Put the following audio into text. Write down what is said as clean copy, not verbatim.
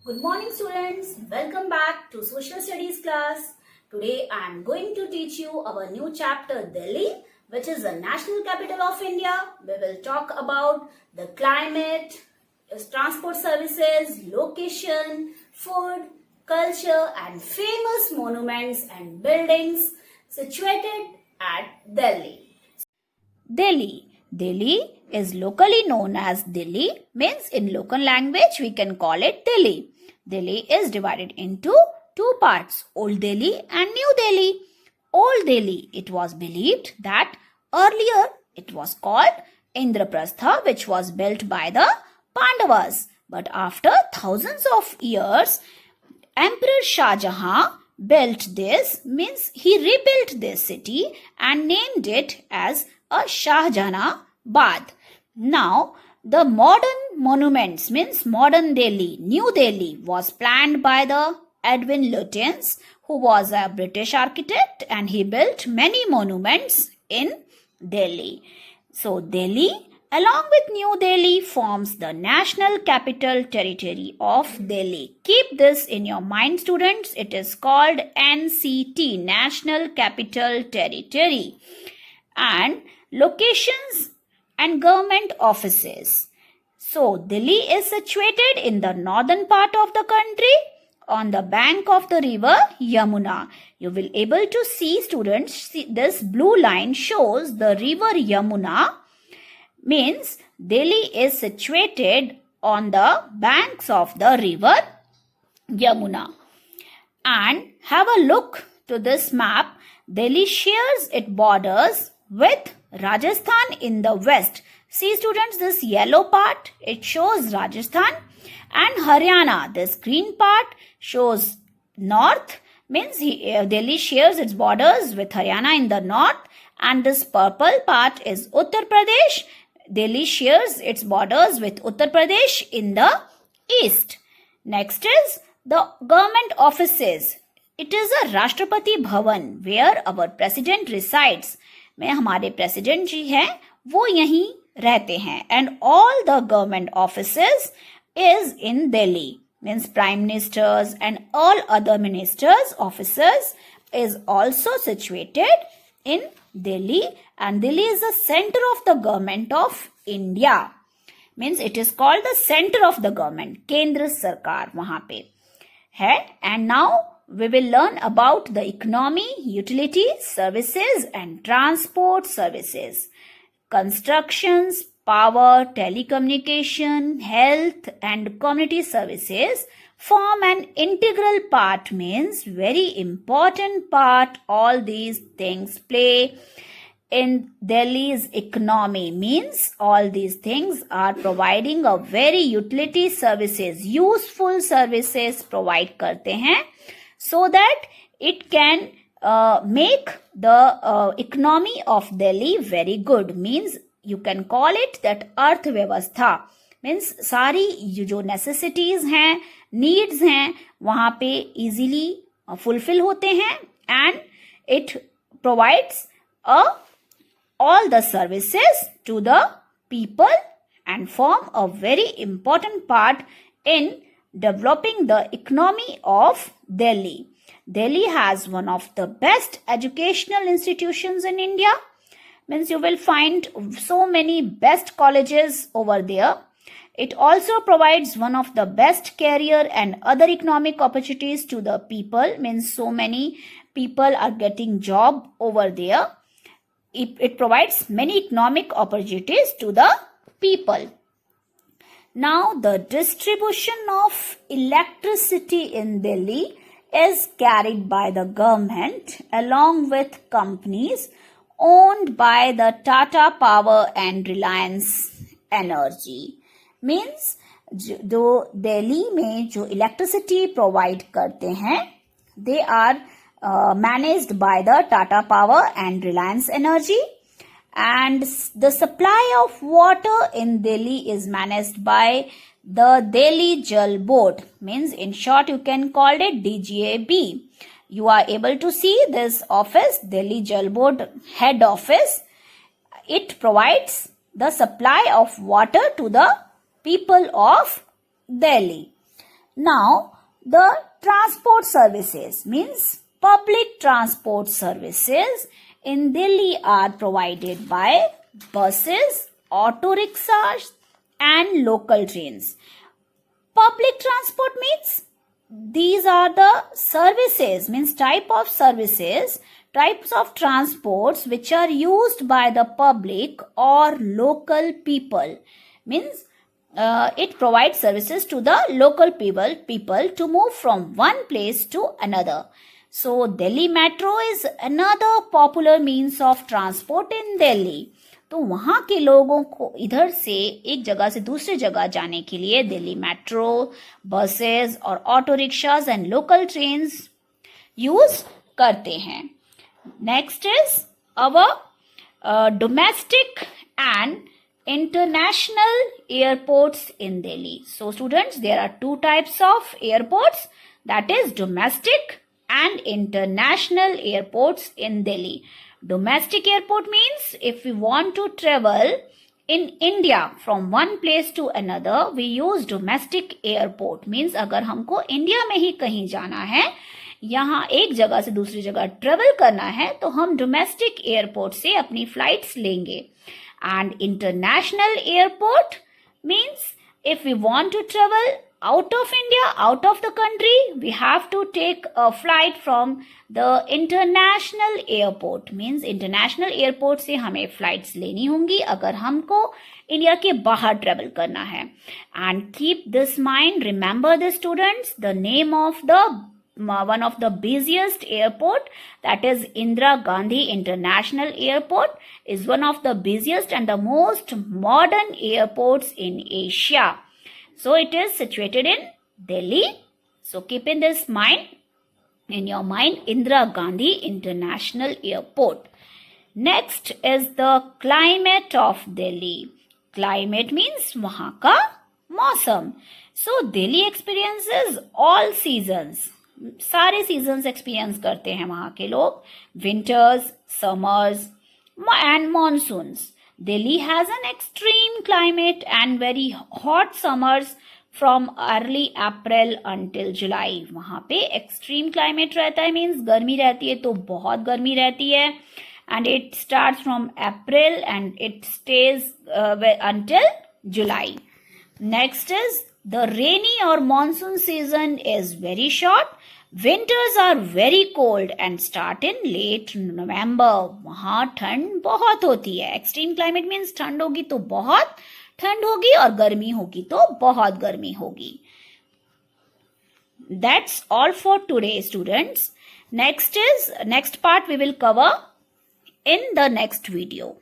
Good morning students, welcome back to social studies class. Today I am going to teach you our new chapter Delhi, which is the national capital of India. We will talk about the climate, transport services, location, food, culture and famous monuments and buildings situated at Delhi. Delhi is locally known as Delhi, means in local language we can call it Delhi. Delhi is divided into two parts, Old Delhi and New Delhi. Old Delhi, it was believed that earlier it was called Indraprastha, which was built by the Pandavas. But after thousands of years, Emperor Shah Jahan built this, means he rebuilt this city and named it as a Shahjahanabad. Now, the modern monuments, means modern Delhi, New Delhi, was planned by the Edwin Lutyens, who was a British architect, and he built many monuments in Delhi. So, Delhi, along with New Delhi, forms the National Capital Territory of Delhi. Keep this in your mind, students. It is called NCT, National Capital Territory. And locations and government offices. So, Delhi is situated in the northern part of the country on the bank of the river Yamuna. You will able to see, students, this blue line shows the river Yamuna, means Delhi is situated on the banks of the river Yamuna. And have a look to this map. Delhi shares its borders with Rajasthan in the west. See students, this yellow part, it shows Rajasthan, and Haryana, this green part shows north, means Delhi shares its borders with Haryana in the north, and this purple part is Uttar Pradesh. Delhi shares its borders with Uttar Pradesh in the east. Next is the government offices. It is a Rashtrapati Bhavan where our president resides. में हमारे president जी हैं वो यहीं रहते हैं. And all the government offices is in Delhi, means prime ministers and all other ministers officers is also situated in Delhi. And Delhi is the centre of the government of India, means it is called the centre of the government. केंद्र सरकार वहां पे है. And now we will learn about the economy, utilities, services and transport services. Constructions, power, telecommunication, health and community services form an integral part, means very important part. All these things play in Delhi's economy, means all these things are providing a very utility services, useful services provide करते हैं, so that it can make the economy of Delhi very good. Means you can call it that अर्थव्यवस्था, means सारी जो necessities हैं, needs हैं, वहाँ पे easily fulfill होते हैं, and it provides all the services to the people and form a very important part in developing the economy of Delhi. Delhi has one of the best educational institutions in India. Means you will find so many best colleges over there. It also provides one of the best career and other economic opportunities to the people. Means so many people are getting job over there. It provides many economic opportunities to the people. Now, the distribution of electricity in Delhi is carried by the government along with companies owned by the Tata Power and Reliance Energy. Means जो दिल्ली में जो electricity provide करते हैं, they are managed by the Tata Power and Reliance Energy. And the supply of water in Delhi is managed by the Delhi Jal Board. Means in short you can call it DJB. You are able to see this office, Delhi Jal Board head office. It provides the supply of water to the people of Delhi. Now, the transport services means public transport services in Delhi are provided by buses, auto rickshaws and local trains. Public transport means these are the services, means types of transports which are used by the public or local people. Means it provides services to the local people to move from one place to another. So Delhi Metro is another popular means of transport in Delhi. तो वहाँ के लोगों को इधर से एक जगह से दूसरी जगह जाने के लिए दिल्ली मेट्रो, बसेस और auto rickshaws and local trains use करते हैं. Next is our domestic and international airports in Delhi. So students, there are two types of airports, that is domestic and international airports in Delhi. Domestic airport means if we want to travel in India from one place to another, we use domestic airport. Means अगर हमको India में ही कहीं जाना है, यहाँ एक जगह से दूसरी जगह ट्रेवल करना है, तो हम डोमेस्टिक एयरपोर्ट से अपनी फ्लाइट्स लेंगे. And international airport means if we want to travel out of India, out of the country, we have to take a flight from the international airport. Means international airport से हमें flights लेनी होंगी अगर हमको India के बाहर travel करना है. And keep this mind, remember the students, the name of the one of the busiest airport, that is Indira Gandhi International Airport, is one of the busiest and the most modern airports in Asia. So it is situated in Delhi. So keep in this mind, in your mind, Indira Gandhi International Airport. Next is the climate of Delhi. Climate means वहाँ का मौसम. So Delhi experiences all seasons. सारे seasons experience करते हैं वहाँ के लोग. Winters, summers and monsoons. Delhi has an extreme climate and very hot summers from early April until July. वहाँ पे एक्सट्रीम क्लाइमेट रहता है, मीन्स गर्मी रहती है तो बहुत गर्मी रहती है. And it starts from April and it stage until July. Next is the rainy or monsoon season is very short. Winters are very cold and start in late November. वहाँ ठंड बहुत होती है. एक्सट्रीम क्लाइमेट मीन्स ठंड होगी तो बहुत ठंड होगी और गर्मी होगी तो बहुत गर्मी होगी. That's all for today, students. Next part we will cover in the next video.